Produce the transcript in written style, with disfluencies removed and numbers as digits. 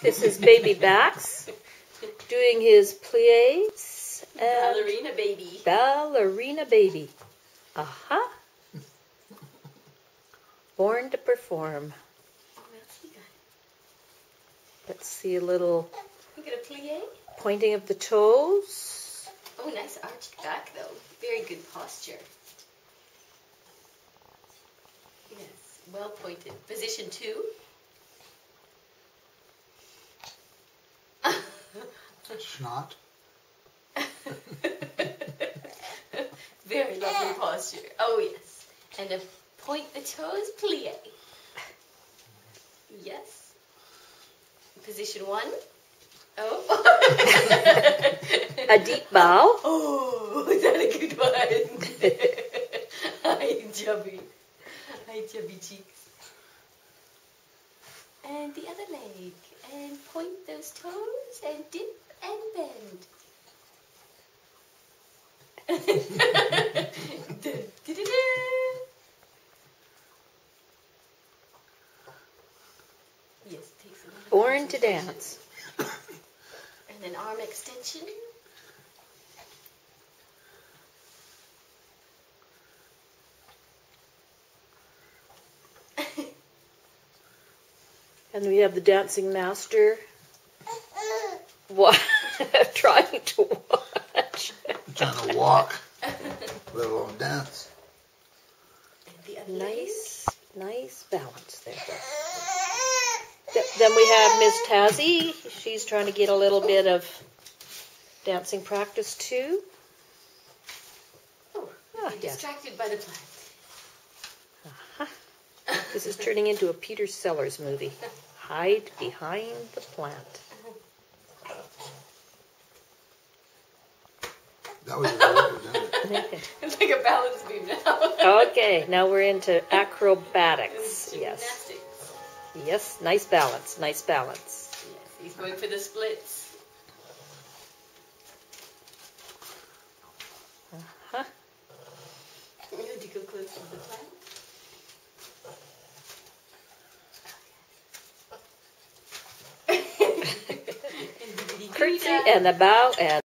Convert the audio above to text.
This is baby Bax doing his plies. Ballerina baby. Ballerina baby. Aha. Born to perform. Let's see a little You get a plie? pointing of the toes. Oh, nice arched back though. Very good posture. Yes, well pointed. Position 2. Snot. Very lovely posture. Oh, yes. And a point the toes, plie. Yes. Position 1. Oh. A deep bow. Oh, is that a good one? Hi, chubby. Hi, chubby cheeks. And the other leg. And point those toes and dip and bend. Yes, takes a little Born to dance. And an arm extension. And we have the dancing master. What? Trying to watch. Trying to walk, let alone dance. And the other leg. Nice balance there. Then we have Miss Tazzy. She's trying to get a little bit of dancing practice too. Oh, Ah, you're yes. distracted by the plant. Uh-huh. This is turning into a Peter Sellers movie. Hide behind the plant. That was really good, wasn't it? It's like a balance beam now. Okay, now we're into acrobatics. Yes. Gymnastics. Yes, nice balance, nice balance. Yes, he's going for the splits. Uh-huh. You have to go close to the plant. Curtsy and a bow and